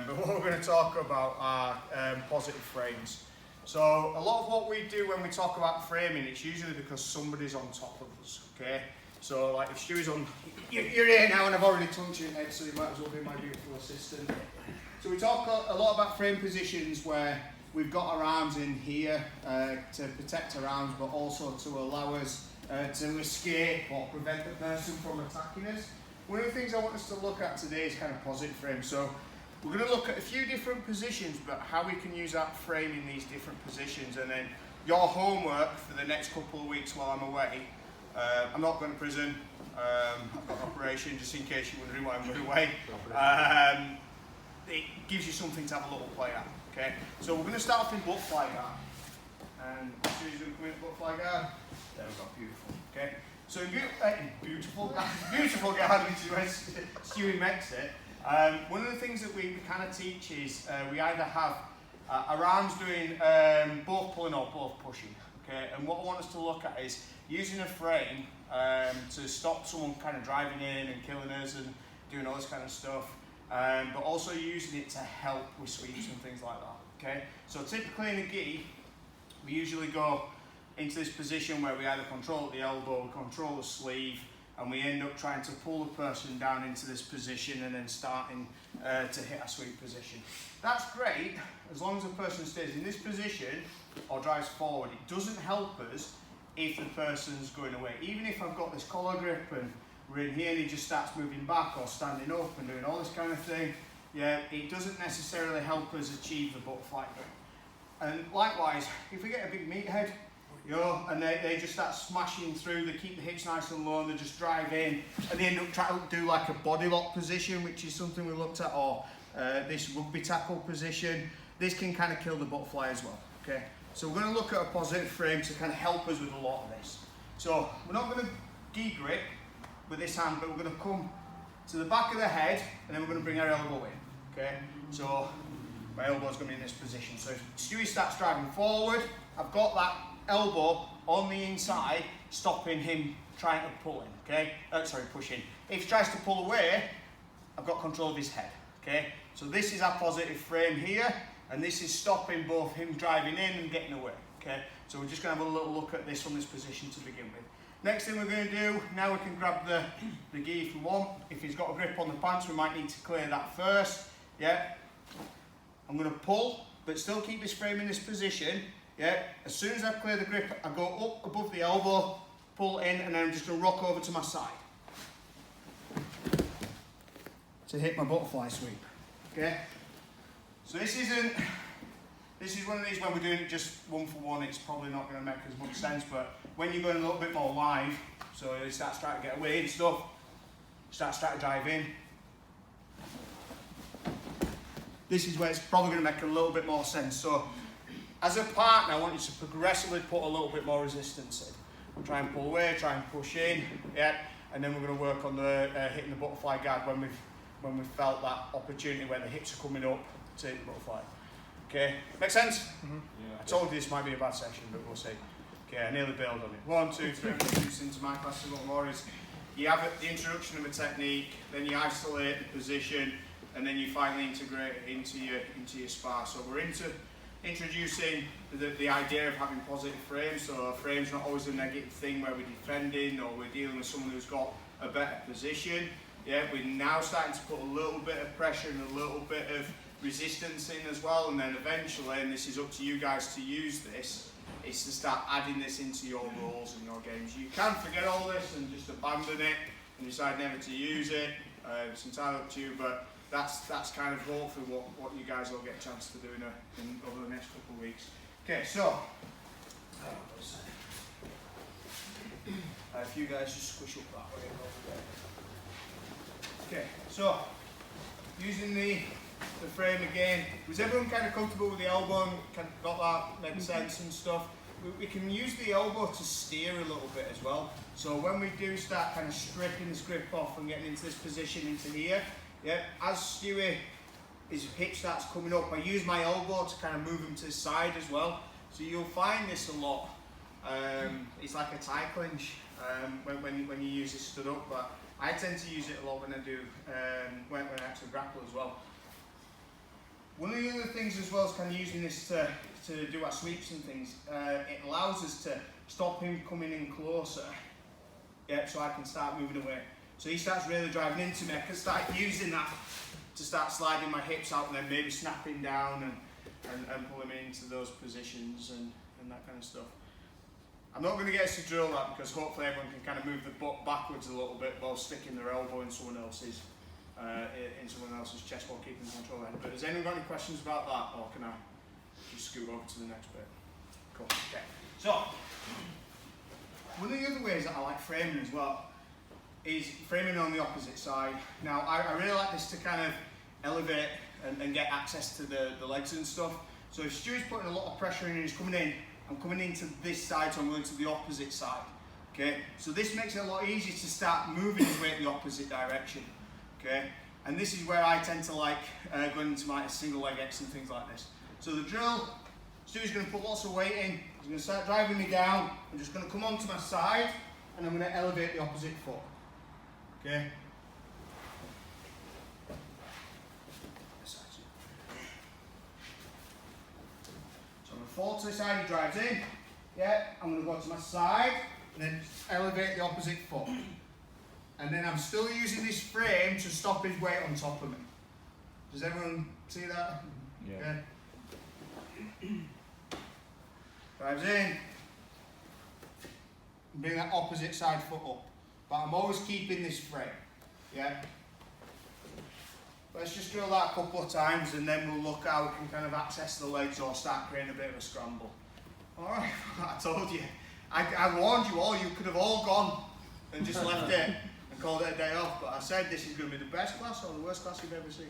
But what we're going to talk about are positive frames. So a lot of what we do when we talk about framing, it's usually because somebody's on top of us, okay? So like if Stewie's on, you're here now and I've already touched your head, so you might as well be my beautiful assistant. So we talk a lot about frame positions where we've got our arms in here to protect our arms, but also to allow us to escape or prevent the person from attacking us. One of the things I want us to look at today is kind of positive frames. So we're going to look at a few different positions, but how we can use that frame in these different positions. And then your homework for the next couple of weeks while I'm away, I'm not going to prison, I've got an operation, just in case you're wondering why I'm going away. It gives you something to have a little play at, okay? So we're going to start off in butterfly guard. And Stewie's going to come in butterfly guard. There we go, beautiful, okay? So beautiful guard, which is where Stewie makes it. One of the things that we kind of teach is we either have our arms doing both pulling or both pushing, okay? And what I want us to look at is using a frame to stop someone kind of driving in and killing us and doing all this kind of stuff, but also using it to help with sweeps and things like that, okay? So typically in a gi, we usually go into this position where we either control the elbow, we control the sleeve, and we end up trying to pull the person down into this position and then starting to hit a sweep position. That's great as long as the person stays in this position or drives forward. It doesn't help us if the person's going away. Even if I've got this collar grip and we're in here and he just starts moving back or standing up and doing all this kind of thing, yeah, it doesn't necessarily help us achieve the butterfly grip. And likewise, if we get a big meathead, you know, and they just start smashing through, they keep the hips nice and low and they just drive in and they end up trying to do like a body lock position, which is something we looked at, or this rugby tackle position. This can kind of kill the butterfly as well, okay? So we're going to look at a positive frame to kind of help us with a lot of this. So we're not going to gi grip with this hand, but we're going to come to the back of the head and then we're going to bring our elbow in, okay? So my elbow's going to be in this position. So if Stewie starts driving forward, I've got that elbow on the inside, stopping him trying to pull in, okay? Push in. If he tries to pull away, I've got control of his head, okay? So this is our positive frame here, and this is stopping both him driving in and getting away, okay? So we're just going to have a little look at this from this position to begin with. Next thing we're going to do, now we can grab the gi if we want. If he's got a grip on the pants, we might need to clear that first, yeah? I'm going to pull, but still keep this frame in this position. Yeah, as soon as I clear the grip, I go up above the elbow, pull in, and then I'm just going to rock over to my side to hit my butterfly sweep. Okay? So this is one of these when we're doing it just one for one, it's probably not going to make as much sense, but when you're going a little bit more live, so he starts trying to get away and stuff, starts trying to drive in, this is where it's probably going to make a little bit more sense. So as a partner, I want you to progressively put a little bit more resistance in. Try and pull away, try and push in, yeah, and then we're going to work on the hitting the butterfly guard when we've felt that opportunity where the hips are coming up to hit the butterfly. Okay, make sense? Mm-hmm. Yeah, I told you this might be a bad session, but we'll see. Okay, I nearly bailed on it. 1, 2, 3, introduce into my class a little more is you have the introduction of a technique, then you isolate the position, and then you finally integrate it into your spar. So we're introducing the idea of having positive frames. So a frame's not always a negative thing where we're defending or we're dealing with someone who's got a better position. Yeah, we're now starting to put a little bit of pressure and a little bit of resistance in as well, and then eventually, and this is up to you guys to use this, is to start adding this into your rules and your games. You can forget all this and just abandon it and decide never to use it. It's entirely up to you, but that's kind of hopefully what you guys will get a chance to do over the next couple of weeks. Okay, so if you guys just squish up that way. Okay, so using the frame again, was everyone kind of comfortable with the elbow and kind of got that, makes sense and stuff? We can use the elbow to steer a little bit as well. So when we do start kind of stripping this grip off and getting into this position into here, yeah, as Stewie, his hip starts coming up, I use my elbow to kind of move him to the side as well. So you'll find this a lot. It's like a tie clinch when you use it stood up, but I tend to use it a lot when I do when I actually grapple as well. One of the other things as well is kind of using this to do our sweeps and things. It allows us to stop him coming in closer. Yeah, so I can start moving away. So he starts really driving into me. I can start using that to start sliding my hips out and then maybe snapping down and pulling me into those positions and that kind of stuff. I'm not going to get us to drill that because hopefully everyone can kind of move the butt backwards a little bit while sticking their elbow in someone else's chest while keeping control of it. But has anyone got any questions about that, or can I just scoot over to the next bit? Cool. Okay. So one of the other ways that I like framing as well is framing on the opposite side. Now I really like this to kind of elevate and get access to the legs and stuff. So if Stu's putting a lot of pressure in and he's coming in, I'm coming into this side, so I'm going to the opposite side. Okay, so this makes it a lot easier to start moving his weight the opposite direction. Okay, and this is where I tend to like going into my single leg X and things like this. So the drill, Stu's going to put lots of weight in, he's going to start driving me down, I'm just going to come onto my side and I'm going to elevate the opposite foot. Okay. So I'm going to fall to the side, he drives in. Yeah, I'm going to go to my side and then elevate the opposite foot. And then I'm still using this frame to stop his weight on top of me. Does everyone see that? Yeah. Drives in. Bring that opposite side foot up. But I'm always keeping this frame. Yeah? Let's just drill that a couple of times and then we'll look how we can kind of access the legs or start creating a bit of a scramble. Alright, I told you. I warned you all, you could have all gone and just left it and called it a day off, but I said this is going to be the best class or the worst class you've ever seen.